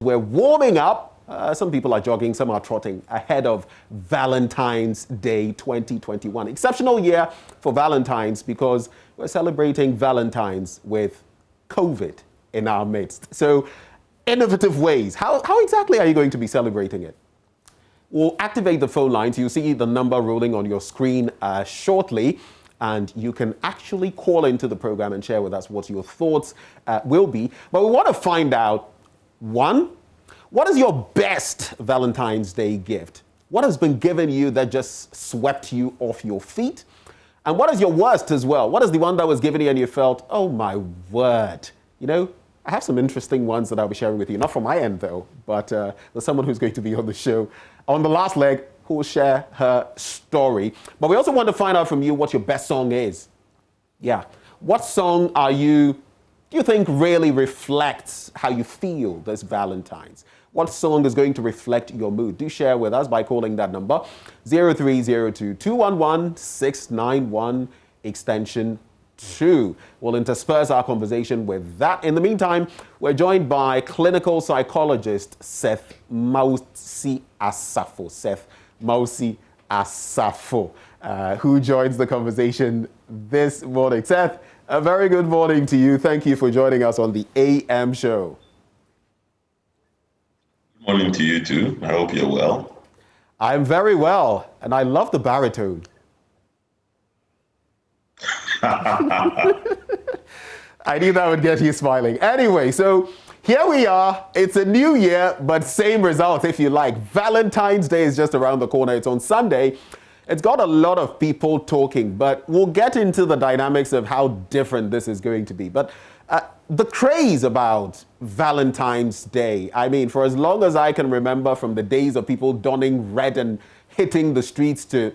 We're warming up. Some people are jogging, some are trotting ahead of Valentine's Day 2021. Exceptional year for Valentine's because we're celebrating Valentine's with COVID in our midst. So, innovative ways. How exactly are you going to be celebrating it? We'll activate the phone lines. You'll see the number rolling on your screen shortly. And you can actually call into the program and share with us what your thoughts will be. But we want to find out, one, what is your best Valentine's Day gift? What has been given you that just swept you off your feet? And what is your worst as well? What is the one that was given you and you felt, oh my word? You know, I have some interesting ones that I'll be sharing with you. Not from my end though, but there's someone who's going to be on the show on the last leg who will share her story. But we also want to find out from you what your best song is. Yeah. What song do you think really reflects how you feel this Valentine's? What song is going to reflect your mood? Do share with us by calling that number 0302-211-691 extension 2. We'll intersperse our conversation with that. In the meantime, we're joined by clinical psychologist Seth Mausi Asafo, who joins the conversation this morning. Seth, a very good morning to you. Thank you for joining us on the AM show. Good morning to you too. I hope you're well. I'm very well, and I love the baritone. I knew that would get you smiling. Anyway, so here we are. It's a new year, but same results, if you like. Valentine's Day is just around the corner. It's on Sunday. It's got a lot of people talking, but we'll get into the dynamics of how different this is going to be. But the craze about Valentine's Day, I mean, for as long as I can remember, from the days of people donning red and hitting the streets to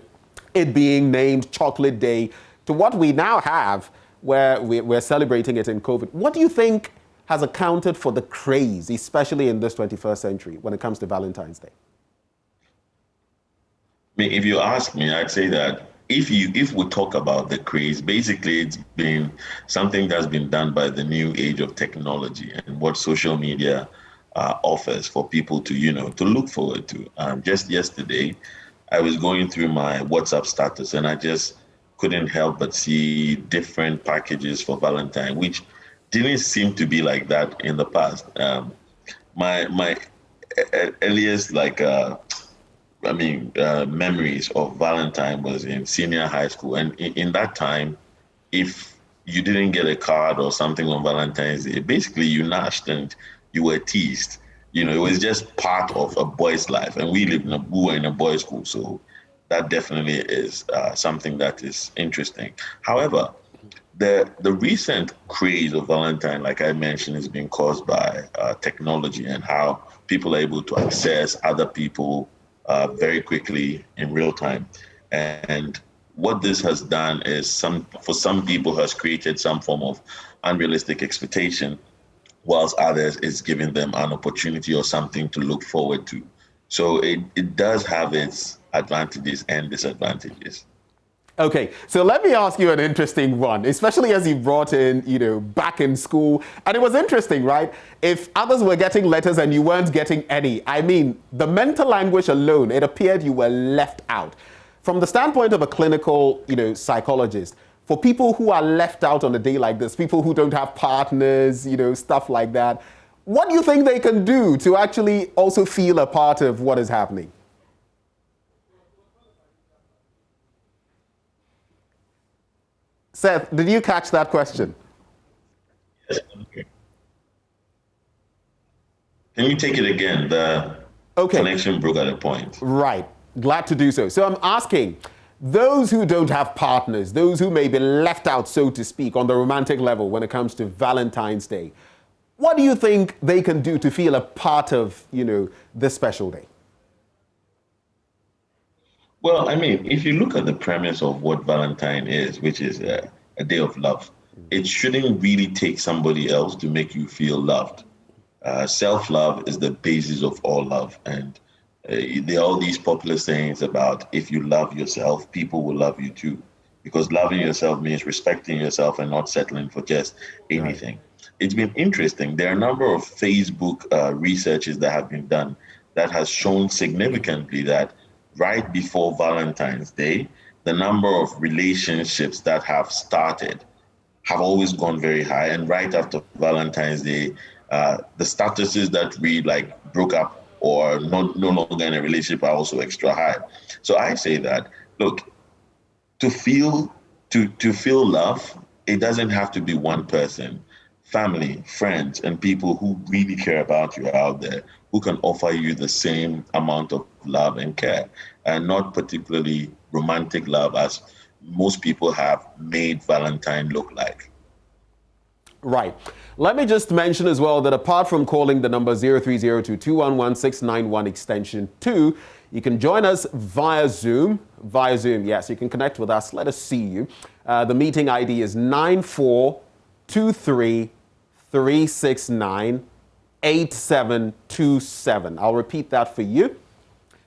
it being named Chocolate Day, to what we now have where we're celebrating it in COVID. What do you think has accounted for the craze, especially in this 21st century, when it comes to Valentine's Day? I mean, if you ask me, I'd say that if we talk about the craze, basically it's been something that's been done by the new age of technology and what social media offers for people to look forward to. Just yesterday, I was going through my WhatsApp status and I just couldn't help but see different packages for Valentine, which didn't seem to be like that in the past. My earliest memories of Valentine was in senior high school. And in that time, if you didn't get a card or something on Valentine's Day, basically you gnashed and you were teased. You know, it was just part of a boy's life. And we were in a boys' school. So that definitely is something that is interesting. However, the recent craze of Valentine, like I mentioned, is being caused by technology and how people are able to access other people very quickly in real time. And what this has done is for some people has created some form of unrealistic expectation, whilst others is giving them an opportunity or something to look forward to. So it does have its advantages and disadvantages. Okay, so let me ask you an interesting one, especially as you brought in, back in school. And it was interesting, right? If others were getting letters and you weren't getting any, I mean, the mental anguish alone, it appeared you were left out. From the standpoint of a clinical, psychologist, for people who are left out on a day like this, people who don't have partners, stuff like that, what do you think they can do to actually also feel a part of what is happening? Seth, did you catch that question? Yes. Okay. Can you take it again? The connection broke at a point. Right. Glad to do so. So I'm asking, those who don't have partners, those who may be left out, so to speak, on the romantic level when it comes to Valentine's Day, what do you think they can do to feel a part of, this special day? Well, I mean, if you look at the premise of what Valentine is, which is a day of love, it shouldn't really take somebody else to make you feel loved. Self-love is the basis of all love. And there are all these popular sayings about if you love yourself, people will love you too. Because loving yourself means respecting yourself and not settling for just anything. Right. it's been interesting. There are a number of Facebook researches that have been done that has shown significantly that right before Valentine's Day, the number of relationships that have started have always gone very high. And right after Valentine's Day, the statuses that read like broke up or no longer in a relationship are also extra high. So I say that, look, to feel love, it doesn't have to be one person. Family, friends, and people who really care about you out there, who can offer you the same amount of love and care, and not particularly romantic love as most people have made Valentine look like. Right. Let me just mention as well that apart from calling the number 0302-211-691 extension 2, you can join us via Zoom. Via Zoom, yes, you can connect with us. Let us see you. The meeting ID is 9423-369-8727. I'll repeat that for you,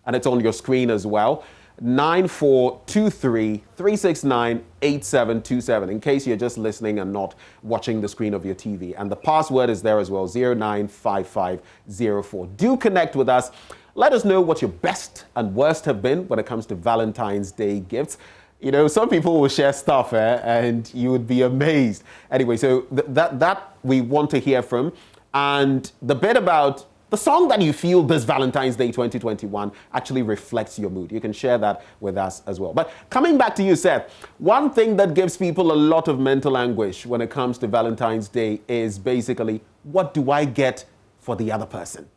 and it's on your screen as well. 9423-369-8727, in case you're just listening and not watching the screen of your TV. And the password is there as well, 095504. Do connect with us. Let us know what your best and worst have been when it comes to Valentine's Day gifts. You know, some people will share stuff, and you would be amazed. Anyway, so that we want to hear from. And the bit about the song that you feel this Valentine's Day 2021 actually reflects your mood. You can share that with us as well. But coming back to you, Seth, one thing that gives people a lot of mental anguish when it comes to Valentine's Day is basically, what do I get for the other person?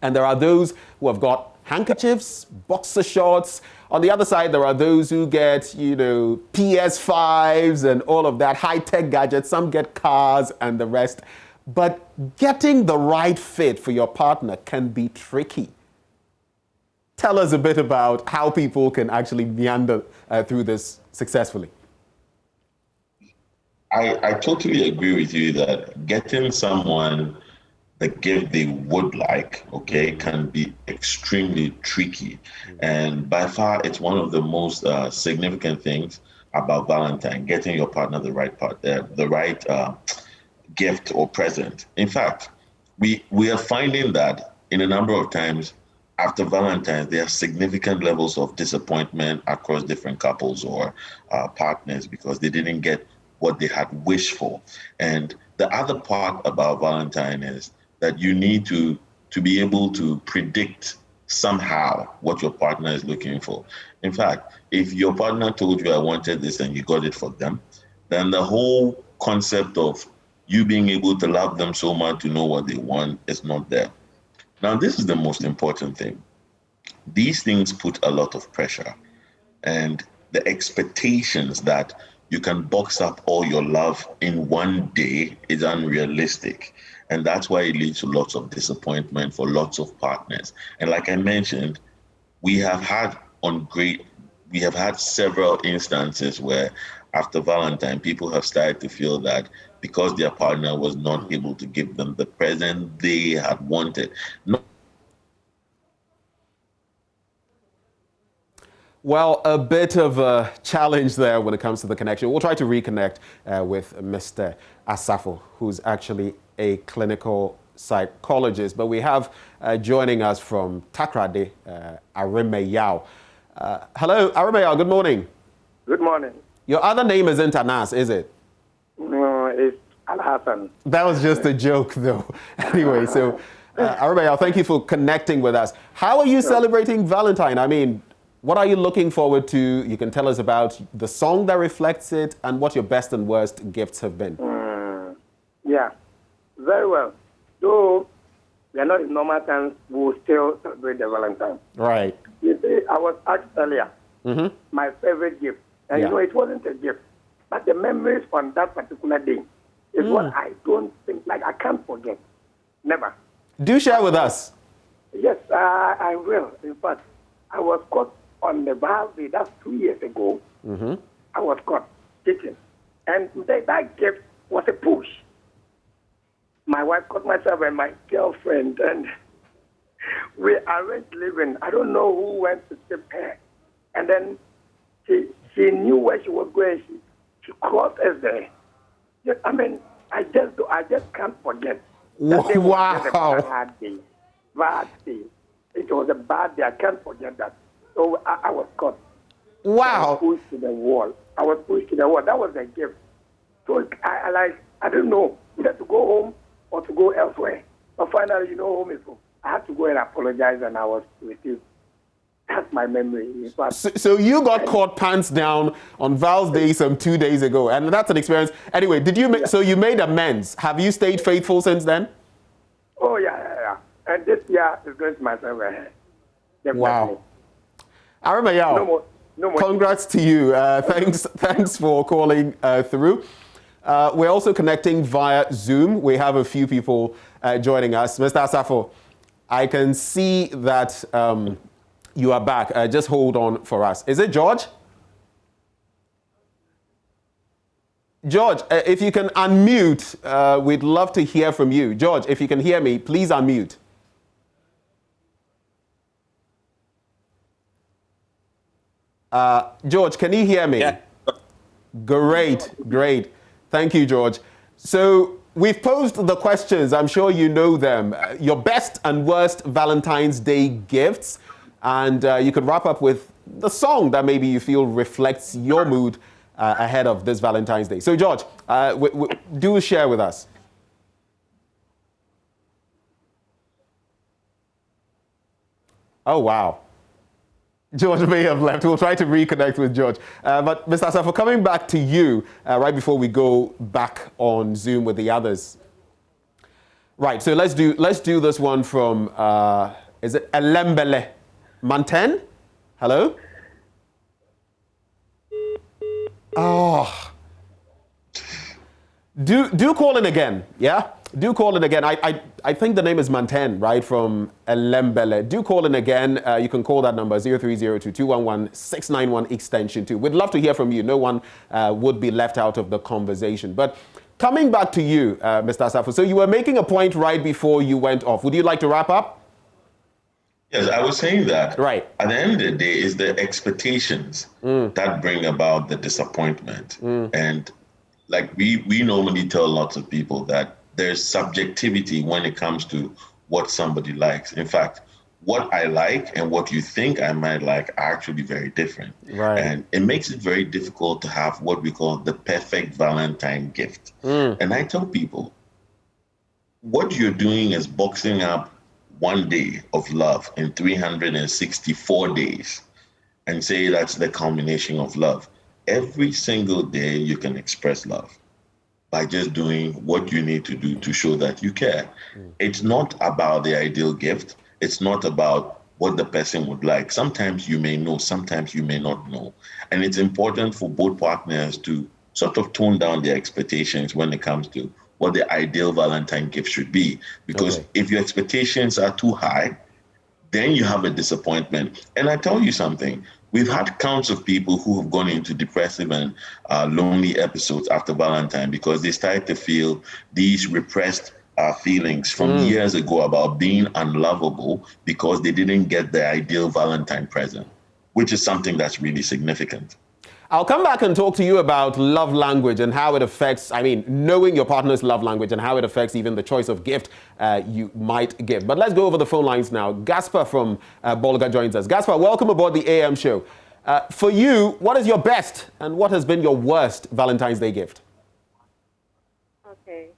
And there are those who have got handkerchiefs, boxer shorts. On the other side, there are those who get, you know, PS5s and all of that, high-tech gadgets. Some get cars and the rest. But getting the right fit for your partner can be tricky. Tell us a bit about how people can actually meander through this successfully. I totally agree with you that getting someone the gift they would like, okay, can be extremely tricky. And by far, it's one of the most significant things about Valentine, getting your partner the right gift or present. In fact, we are finding that in a number of times after Valentine's, there are significant levels of disappointment across different couples or partners because they didn't get what they had wished for. And the other part about Valentine is that you need to be able to predict somehow what your partner is looking for. In fact, if your partner told you I wanted this and you got it for them, then the whole concept of you being able to love them so much to know what they want is not there. Now, this is the most important thing. These things put a lot of pressure, and the expectations that you can box up all your love in one day is unrealistic. And that's why it leads to lots of disappointment for lots of partners. And like I mentioned, we have had several instances where after Valentine, people have started to feel that because their partner was not able to give them the present they had wanted. Well, a bit of a challenge there when it comes to the connection. We'll try to reconnect with Mr. Asafo, who's actually a clinical psychologist. But we have joining us from Takrade, Arimeyao. Hello, Arimeyao, good morning. Good morning. Your other name isn't Anas, is it? No, it's Al-Hassan. That was just a joke, though. Anyway, so Arimeyao, thank you for connecting with us. How are you celebrating Valentine? I mean, what are you looking forward to? You can tell us about the song that reflects it and what your best and worst gifts have been. Yeah, very well. Though we are not in normal times, we will still celebrate the Valentine. Right. You see, I was asked earlier, my favorite gift. And you know, it wasn't a gift. But the memories on that particular day is what I don't think, like I can't forget. Never. Do share with us. Yes, I will. In fact, I was caught on the birthday, that's 2 years ago. I was caught cheating. And that gift was a push. My wife caught myself and my girlfriend, and we arranged living. I don't know who went to ship her. And then she knew where she was going. She crossed us there. I mean, I I just can't forget. That day was just a bad day. Bad day. It was a bad day. I can't forget that. So I was caught. Wow. I was pushed to the wall. That was a gift. So I don't know either to go home or to go elsewhere. But finally, home is home. I had to go and apologize, and I was refused. That's my memory. So you got caught pants down on Val's Day some 2 days ago, and that's an experience. Anyway, did you? So you made amends. Have you stayed faithful since then? Oh yeah. And this year is going to myself ahead. Wow. Aramayao, no more. Congrats to you. Thanks for calling through. We're also connecting via Zoom. We have a few people joining us. Mr. Asafo, I can see that you are back. Just hold on for us. Is it George? George, if you can unmute, we'd love to hear from you. George, if you can hear me, please unmute. George, can you hear me? Yeah. Great. Thank you, George. So we've posed the questions. I'm sure you know them. Your best and worst Valentine's Day gifts. And you could wrap up with the song that maybe you feel reflects your mood ahead of this Valentine's Day. So, George, do share with us. Oh, wow. George may have left. We'll try to reconnect with George. But Mr. Asafo, coming back to you right before we go back on Zoom with the others. Right, so let's do this one from, is it Elembele Manten? Hello? Oh. Do call in again, yeah? Do call in again. I think the name is Manten, right, from Elembele. Do call in again. You can call that number, 0302-211-691 extension 2. We'd love to hear from you. No one would be left out of the conversation. But coming back to you, Mr. Asafo, so you were making a point right before you went off. Would you like to wrap up? Yes, I was saying that. Right. At the end of the day, it's the expectations that bring about the disappointment. And like we normally tell lots of people that there's subjectivity when it comes to what somebody likes. In fact, what I like and what you think I might like are actually very different. Right. And it makes it very difficult to have what we call the perfect Valentine gift. And I tell people, what you're doing is boxing up 1 day of love in 364 days and say that's the culmination of love. Every single day you can express love by just doing what you need to do to show that you care. It's not about the ideal gift. It's not about what the person would like. Sometimes you may know, sometimes you may not know. And it's important for both partners to sort of tone down their expectations when it comes to what the ideal Valentine gift should be. Because if your expectations are too high, then you have a disappointment. And I tell you something, we've had counts of people who have gone into depressive and lonely episodes after Valentine because they started to feel these repressed feelings from years ago about being unlovable because they didn't get the ideal Valentine present, which is something that's really significant. I'll come back and talk to you about love language and how it affects, knowing your partner's love language and how it affects even the choice of gift you might give. But let's go over the phone lines now. Gaspar from Bolga joins us. Gaspar, welcome aboard the AM show. For you, what is your best and what has been your worst Valentine's Day gift? Okay.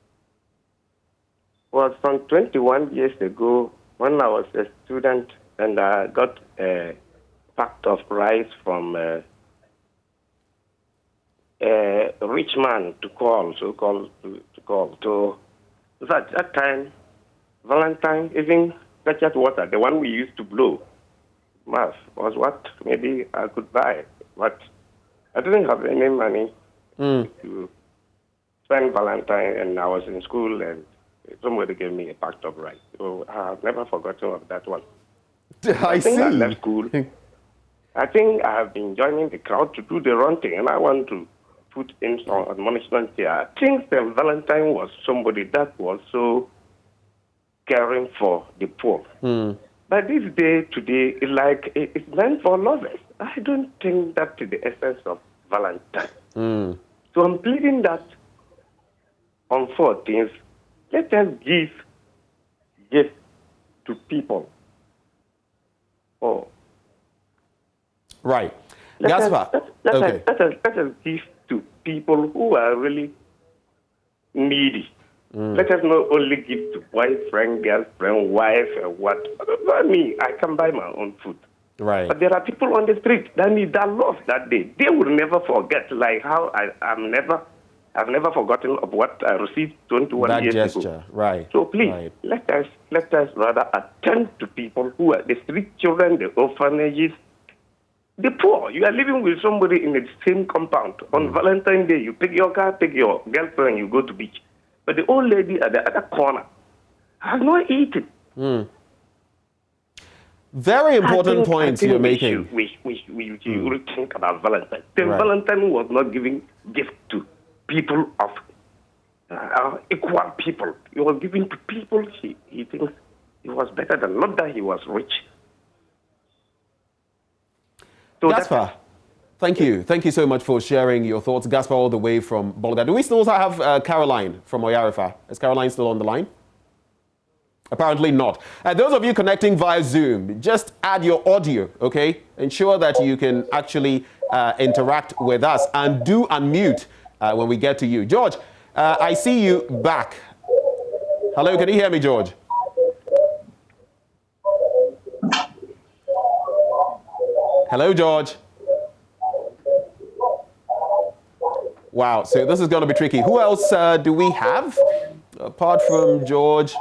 Well, some 21 years ago, when I was a student and I got a pack of rice from a rich man to call. So at that time, Valentine, even ketchup water, the one we used to blow, was what maybe I could buy. But I didn't have any money to spend Valentine, and I was in school, and somebody gave me a pack of rice. So I have never forgotten of that one. I see. I left school. I think I have been joining the crowd to do the wrong thing, and I want to put in some admonishment here. I think that Valentine was somebody that was so caring for the poor. But this day, today, it's meant for lovers. I don't think that is the essence of Valentine. So I'm pleading that on 14th, let us give gifts to people. Oh. Right. Let Gaspar. Okay. let us give to people who are really needy. Let us not only give to boyfriend, girlfriend, wife, and what. Not me, I can buy my own food. Right. But there are people on the street that need that love that day. They will never forget, like how I've never forgotten of what I received 21 That years gesture. ago. Right. So please, Right. let us rather attend to people who are the street children, the orphanages, the poor. You are living with somebody in the same compound. On Valentine's Day, you pick your car, pick your girlfriend, you go to beach. But the old lady at the other corner has not eaten. Very important points you're we making. should think about Valentine. Then Right. Valentine was not giving gifts to people of equal people. He was giving to people he thinks he was better than, not that he was rich. So Gaspar, thank you. Thank you so much for sharing your thoughts. Gaspar, all the way from Bolga. Do we still have Caroline from Oyarifa? Is Caroline still on the line? Apparently not. Those of you connecting via Zoom, just add your audio, okay? Ensure that you can actually interact with us, and do unmute when we get to you. George, I see you back. Hello, can you hear me, George? Hello, George. Wow, so this is going to be tricky. Who else do we have apart from George?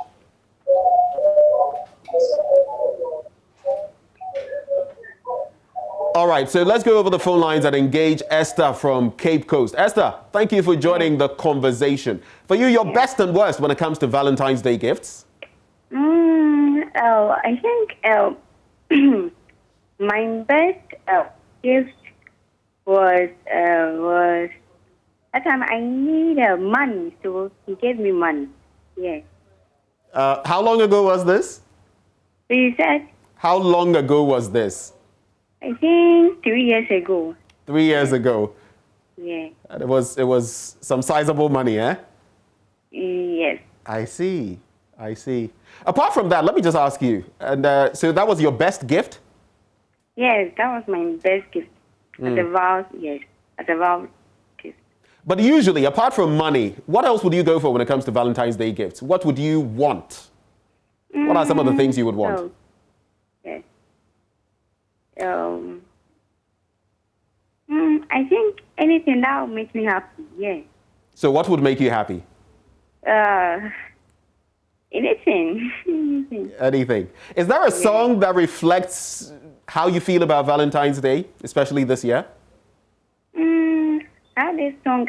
All right, so let's go over the phone lines and engage Esther from Cape Coast. Esther, thank you for joining the conversation. For you, your best and worst when it comes to Valentine's Day gifts? I think my best gift was that time I need money, so he gave me money. Yes. How long ago was this? So you said? How long ago was this? I think 3 years ago. 3 years ago. Yeah. And it was some sizable money, eh? Yes. I see. I see. Apart from that, let me just ask you. And so that was your best gift? Yes, that was my best gift. As a vow, yes. As a vow gift. But usually, apart from money, what else would you go for when it comes to Valentine's Day gifts? What would you want? What are some of the things you would want? Oh, yes. I think anything that will make me happy, yeah. So what would make you happy? Anything. Anything. Anything. Is there a song that reflects how you feel about Valentine's Day, especially this year? I have this song,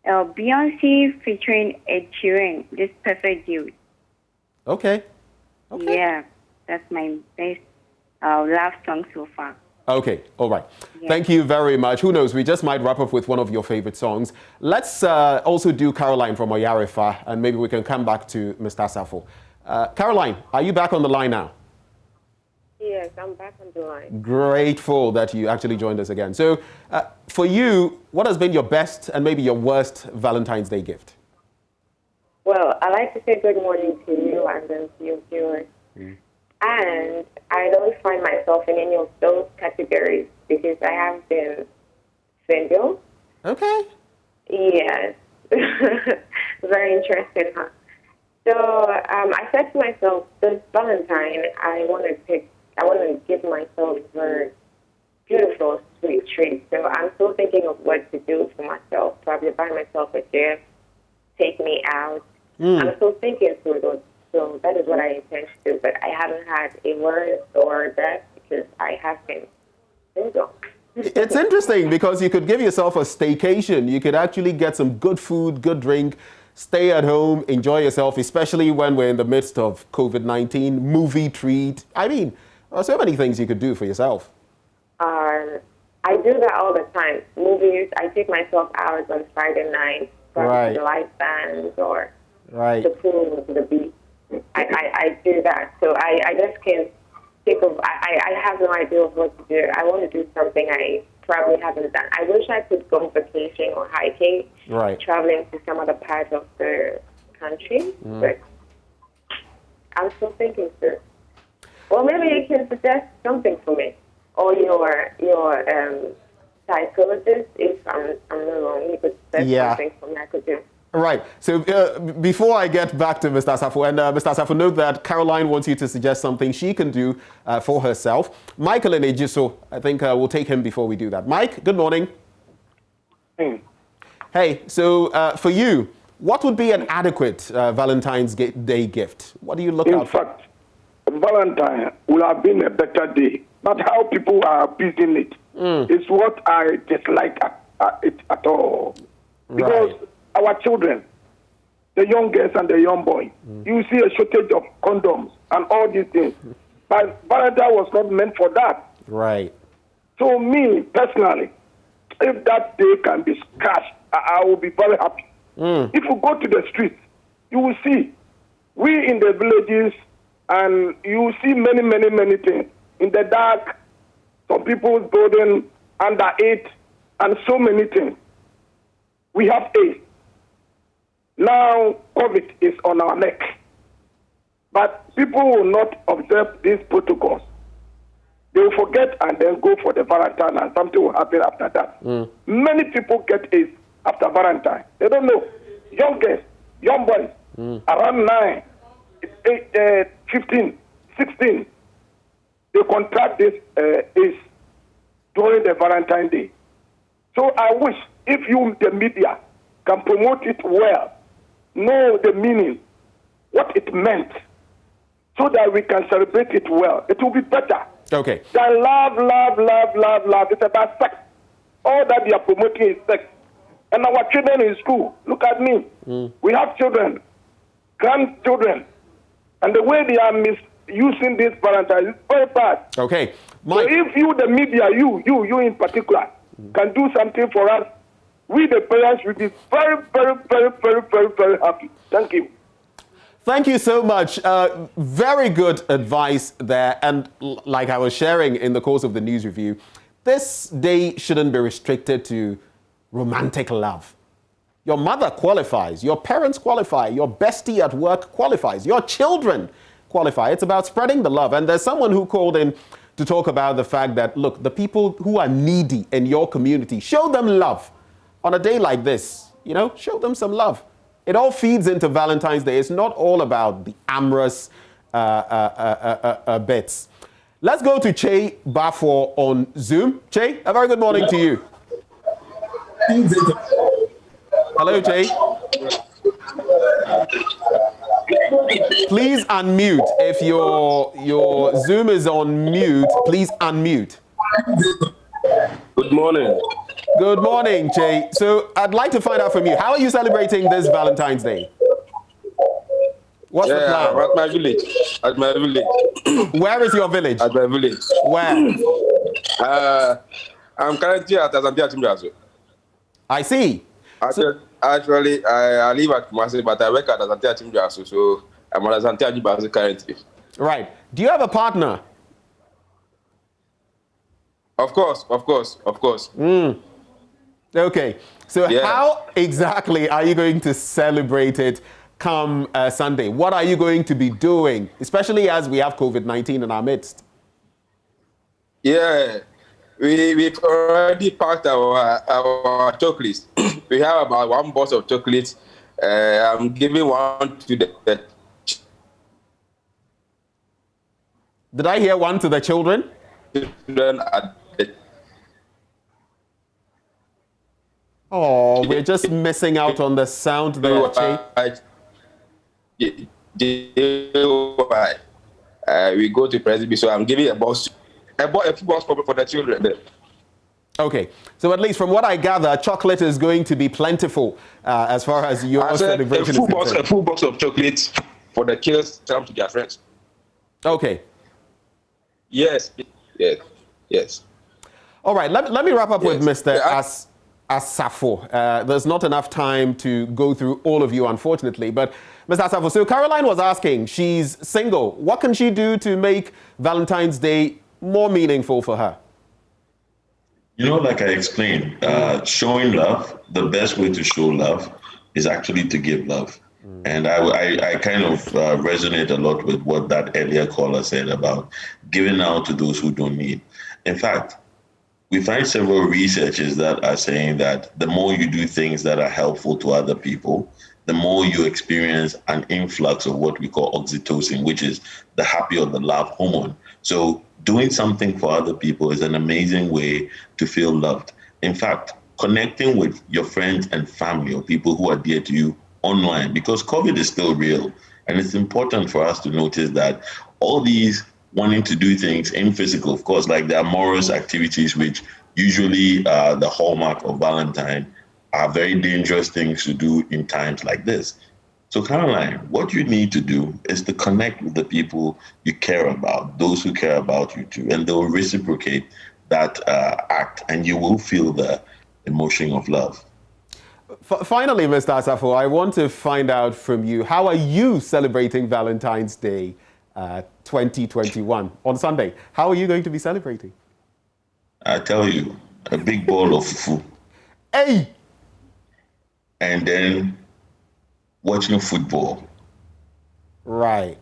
Beyonce featuring Ed Sheeran, This Perfect Dude. Okay. Okay. Yeah, that's my best love song so far. Okay, all right. Yeah. Thank you very much. Who knows, we just might wrap up with one of your favorite songs. Let's also do Caroline from Oyarifa, and maybe we can come back to Mr. Safo. Caroline, are you back on the line now? Yes, I'm back on the line. Grateful that you actually joined us again. So for you, what has been your best and maybe your worst Valentine's Day gift? Well, I like to say good morning to you and then to your viewers. And I don't find myself in any of those categories because I have been single. Okay. Yes. Very interesting, huh? So I said to myself, this Valentine, I want to give myself a very beautiful, sweet treat. So I'm still thinking of what to do for myself. Probably buy myself a gift, take me out. I'm still thinking through those. So that is what I intend to do. But I haven't had a word or that because I have been single. It's interesting because you could give yourself a staycation. You could actually get some good food, good drink, stay at home, enjoy yourself, especially when we're in the midst of COVID-19, movie treat. I mean, there are so many things you could do for yourself. I do that all the time. Movies, I take myself out on Friday night, probably to the live bands or the pool, to the beach. I do that. So I just can't think of, I have no idea of what to do. I want to do something I probably haven't done. I wish I could go vacation or hiking, traveling to some other part of the country, but I'm still thinking, sir. Well, maybe you can suggest something for me, or your psychologist, if I'm not wrong, you could suggest something for me I could do. Right. So before I get back to Mr. Asafo, and Mr. Asafo, note that Caroline wants you to suggest something she can do for herself. Michael and Ejiso, I think we'll take him before we do that. Mike, good morning. Hey, so for you, what would be an adequate Valentine's Day gift? What do you look out for? In fact, Valentine would have been a better day, but how people are abusing it is what I dislike it at all. Because our children, the young girls and the young boys, you see a shortage of condoms and all these things. But Valentine was not meant for that. Right. So me, personally, if that day can be scratched, I will be very happy. If you go to the streets, you will see, we in the villages, and you will see many, many, many things. In the dark, some people's building under 8, and so many things. We have AIDS. Now, COVID is on our neck. But people will not observe these protocols. They will forget and then go for the Valentine, and something will happen after that. Many people get AIDS after Valentine. They don't know. Young girls, young boys, around 9, 8, 15, 16, they contract this AIDS during the Valentine Day. So I wish if you, the media, can promote it well, know the meaning, what it meant, so that we can celebrate it well. It will be better. Okay. Than love. It's about sex. All that they are promoting is sex. And our children in school, look at me. We have children, grandchildren, and the way they are misusing this Valentine is very bad. Okay. Mike. So if you, the media, you in particular, can do something for us, we the parents will be very, very, very, very, very, very happy. Thank you. Thank you so much. Very good advice there. And like I was sharing in the course of the news review, this day shouldn't be restricted to romantic love. Your mother qualifies, your parents qualify, your bestie at work qualifies, your children qualify. It's about spreading the love. And there's someone who called in to talk about the fact that, look, the people who are needy in your community, show them love. On a day like this, you know, show them some love. It all feeds into Valentine's Day. It's not all about the amorous bits. Let's go to Che Bafor on Zoom. Che, a very good morning to you. Hello, Che. Please unmute. If your Zoom is on mute, please unmute. Good morning. Good morning, Che. So I'd like to find out from you, how are you celebrating this Valentine's Day? What's the plan? At my village. At my village. Where is your village? At my village. Where? I'm currently at Azantia Timbrazo. I see. Actually, I live at Kumasi, but I work at Azantia Timbrazo, so I'm at Azantia Timbrazo currently. Right. Do you have a partner? Of course. Okay. So how exactly are you going to celebrate it come Sunday? What are you going to be doing, especially as we have COVID-19 in our midst? Yeah, we've already packed our chocolates. We have about 1 box of chocolates. I'm giving one to the... Did I hear one to the children? Children at the... Oh, we're just missing out on the sound there, Che. We go to Presby, so I'm giving a box. I bought a few box for the children there. Okay, so at least from what I gather, chocolate is going to be plentiful as far as your celebration is concerned. A full box of chocolates for the kids to come to their friends. Okay. Yes. All right, let me wrap up with Mr. Asafo. There's not enough time to go through all of you, unfortunately. But Mr. Asafo, so Caroline was asking, she's single. What can she do to make Valentine's Day more meaningful for her? You know, like I explained, showing love, the best way to show love is actually to give love. And I kind of resonate a lot with what that earlier caller said about giving out to those who don't need. In fact, we find several researchers that are saying that the more you do things that are helpful to other people, the more you experience an influx of what we call oxytocin, which is the happy or the love hormone. So doing something for other people is an amazing way to feel loved. In fact, connecting with your friends and family or people who are dear to you online, because COVID is still real. And it's important for us to notice that all these wanting to do things in physical, of course, like the amorous activities, which usually the hallmark of Valentine, are very dangerous things to do in times like this. So, Caroline, what you need to do is to connect with the people you care about, those who care about you too, and they'll reciprocate that act, and you will feel the emotion of love. Finally, Mr. Asafo, I want to find out from you, how are you celebrating Valentine's Day 2021 on Sunday? How are you going to be celebrating? I tell you, a big bowl of fufu. Hey! And then watching football. Right.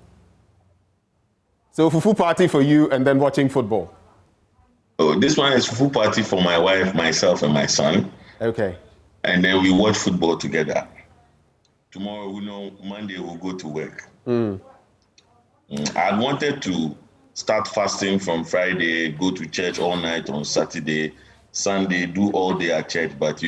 So fufu party for you and then watching football. Oh, this one is fufu party for my wife, myself, and my son. Okay. And then we watch football together. Tomorrow, Monday we'll go to work. I wanted to start fasting from Friday, go to church all night on Saturday, Sunday, do all day at church, but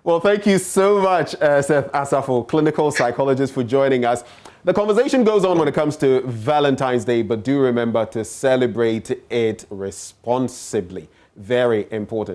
Well, thank you so much, Seth Asafo, clinical psychologist, for joining us. The conversation goes on when it comes to Valentine's Day, but do remember to celebrate it responsibly. Very important.